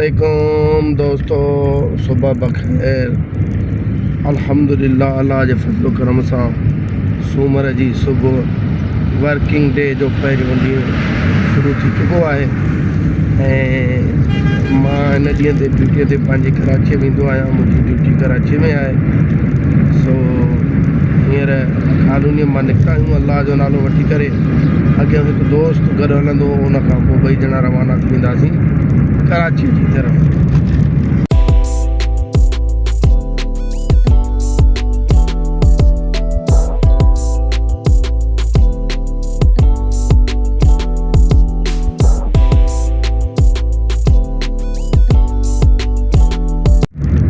वालेकुम दोस्तों, सुबह बख़ैर। अल्हम्दुलिल्लाह अल्लाह जे फज़ल करम सां सूमर जी सुबुह वर्किंग डे जो पहिरियों ॾींहुं शुरू थी चुको आहे ऐं मां हिन ॾींहं ते ड्यूटीअ ते पंहिंजी कराची वेंदो आहियां। मुंहिंजी ड्यूटी कराची में आहे। सो हींअर कॉलोनीअ मां निकिता आहियूं अल्लाह जो नालो वठी करे। अॻियां हिकु दोस्त गॾु हलंदो, उन खां पोइ ॿई ॼणा रवाना थी वेंदासीं कराची की तरफ।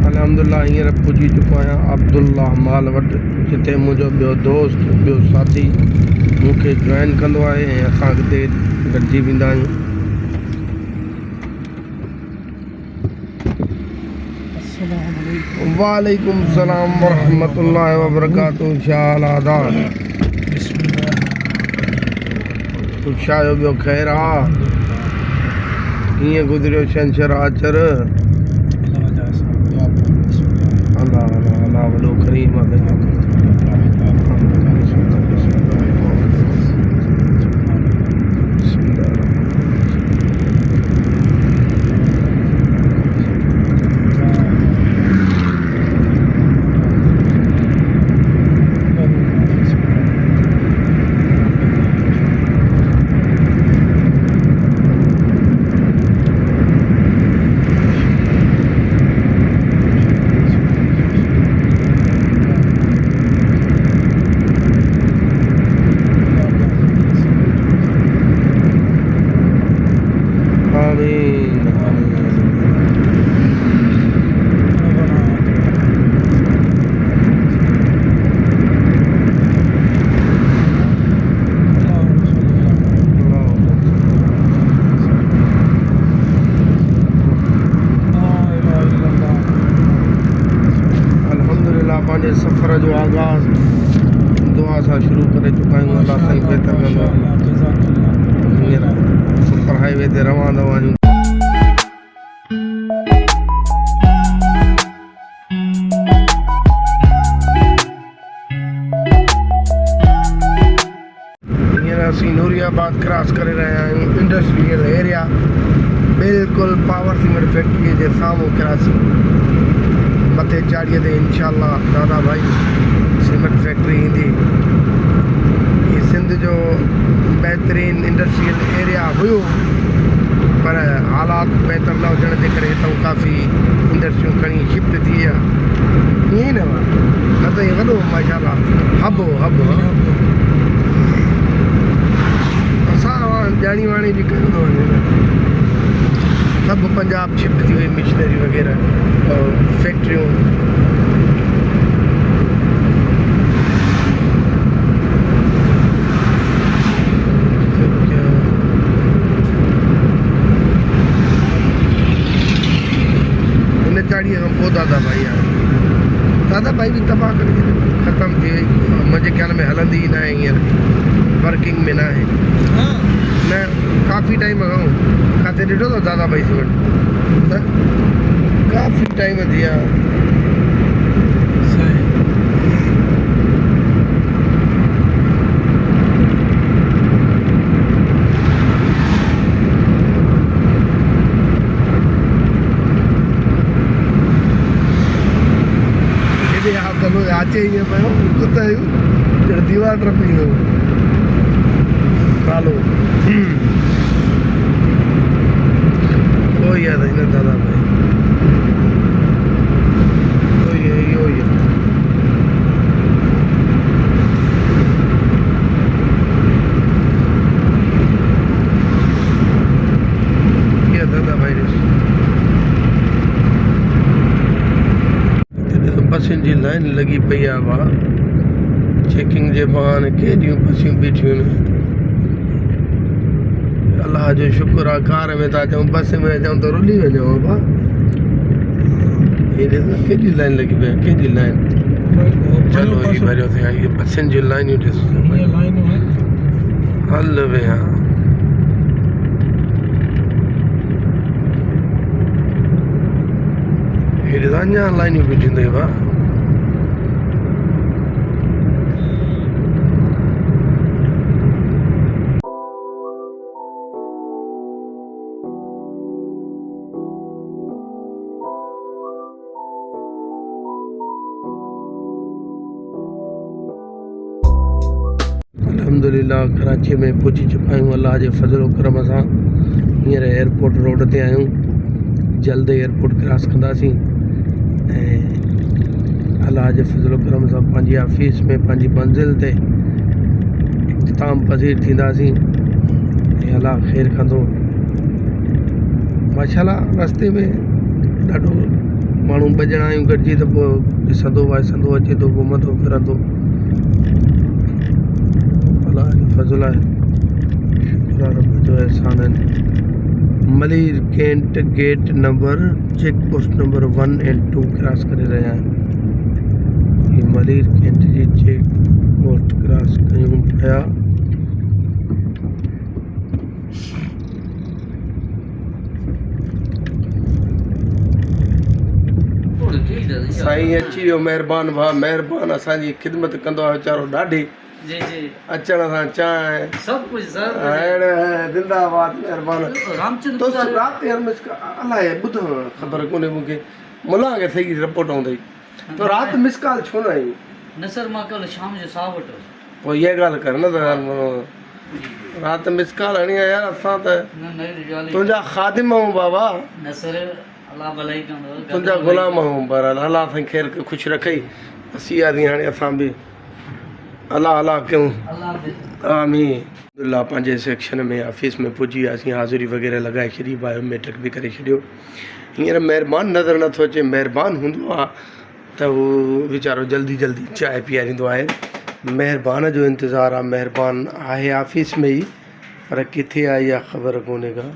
अल्हम्दुलिल्लाह हींअर पुॼी चुको आहियां अब्दुल्ला माल वटि, जिते मुंहिंजो ॿियो दोस्त, ॿियो साथी मूंखे जॉइन कंदो आहे ऐं असां अॻिते गॾिजी वेंदा आहियूं। वालेकुम सलाम वरहमतुल्लाहि वबरकातुहू। छा हाल आदाब? छा ॿियो ख़ैर आहे? कीअं गुज़रियो छंछरु आचर? अल्लाह अल्लाह अल्लाह वॾो करीम आहे। पंहिंजे सफ़र जो आगाज़ दुआ सां शुरू करे चुका आहियूं। अल्लाह साईं बहितर कंदो। हींअर सुपर हाईवे ते रवाना आहियूं। हींअर असीं नूरियाबाद क्रॉस करे रहिया आहियूं। इंडस्ट्रियल एरिया बिल्कुलु पावर सीमेंट फैक्ट्रीअ जे साम्हूं क्रॉसिंग। मथे चाड़ीअ ते इंशाअल्लाह दादा भाई सीमेंट फैक्ट्री ईंदी। ये सिंध जो बहितरीन इंडस्ट्रियल एरिया हुयो, पर हालात बहितर न हुजण जे करे हितां काफ़ी इंडस्ट्रियूं खणी शिफ्ट थी विया। ईअं ई न त इहो वॾो माशाअल्लाह हब असां ॼाणी वाणी बि कयो थो वञे। सब पंजाब शिफ्ट थी वई, मिशनरी वग़ैरह और फैक्ट्रियूं। हिन चाड़ीअ खां पोइ दादा भाई आहे। दादा भाई बि तबाह करे ख़तमु थी वई। मुंहिंजे ख़्याल में हलंदी ई न आहे, हींअर वर्किंग में न आहे। न काफ़ी टाइम खां किथे ॾिठो अथव दादा भाई सीमेंट? त काफ़ी टाइम थी विया। हेॾे हाल अचे ईअं पियो कुता ॼण दीवार टपींदो नालो कोई याद नहीं दादा भाई। यो ये दादा भाई बसियुनि जी लाइन लगी पई आहे। वाह, चेकिंग जे बहाने केॾियूं बसियूं बीठियूं आहिनि। अल्लाह जो शुक्र आहे, कार में था अचूं, बस में अचूं त रुली वञूं। बा हेॾे त केॾी लाइन लॻी पई आहे, केॾी लाइन। चलो ही भरियो थिया। इहे बसियुनि जूं लाइनियूं ॾिसो। हल वे हा। के अञा लाइनियूं बीठियूं अथई भाउ अल्हम्दुलिल्लाह कराची में पहुची चुका आहियूं अल्लाह जे फज़ल करम सां हींअर एयरपोर्ट रोड ते आहियूं जल्द एयरपोर्ट क्रॉस कंदासीं ऐं अल्लाह जे फज़ल करम सां पंहिंजी ऑफिस में पंहिंजी मंज़िल ते इख्तिताम पज़ीर थींदासीं ऐं अल्लाह ख़ैर कंदो माशाअल्लाह रस्ते में ॾाढो माण्हू ॿ ॼणा आहियूं गॾिजी त पोइ ॾिसंदो वाइसंदो अचे थो घुमंदो फिरंदो अल्लाह जो फज़ल आहे शुक्र आहे रब जो एहसान आहिनि Malir cantt gate number check post number 1 ऐं 2 क्रॉस करे रहिया आहिनि हीअ मलीर कैंट जी चेक पोस्ट क्रॉस कयूं पिया साईं अची वियो महिरबानी भाउ महिरबानी असांजी ख़िदमत कंदो आहे वीचारो ॾाढी जी जी अचण सां चांहि सब कुछ सर जिंदाबाद महिरबानी रामचंद्र तो पुजारी- रात यार मिस अलाए ॿुध ख़बर कोन्हे मूंखे मुला खे सही रिपोर्ट हूंदई तो राति मिस कॉल छो न आई न सर मां कल शाम जो साह वटो पोइ इहा ॻाल्हि कर न त यार राति मिस कॉल हणी आहे यार असां त न नई गाली तुंहिंजा ख़ादिम आहियूं बाबा न सर अल्लाह भलाई कंदो तुंहिंजा ग़ुलाम आहियूं पर अलाह साईं ख़ैर खे ख़ुशि रखई असीं आदि हाणे असां बि अलाह अलाह कयूं अल्लाह दे आमीन अल्लाह पंहिंजे सेक्शन में ऑफिस में पुॼी वियासीं हाज़िरी वग़ैरह लॻाए छॾी बायोमेट्रिक बि करे छॾियो हींअर महिरबानी नज़र नथो अचे महिरबानी हूंदो आहे त उहो वीचारो जल्दी जल्दी चांहि पीआरींदो आहे महिरबानी जो इंतज़ारु आहे महिरबानी आहे ऑफिस में ई पर किथे आहे इहा ख़बर कोन्हे का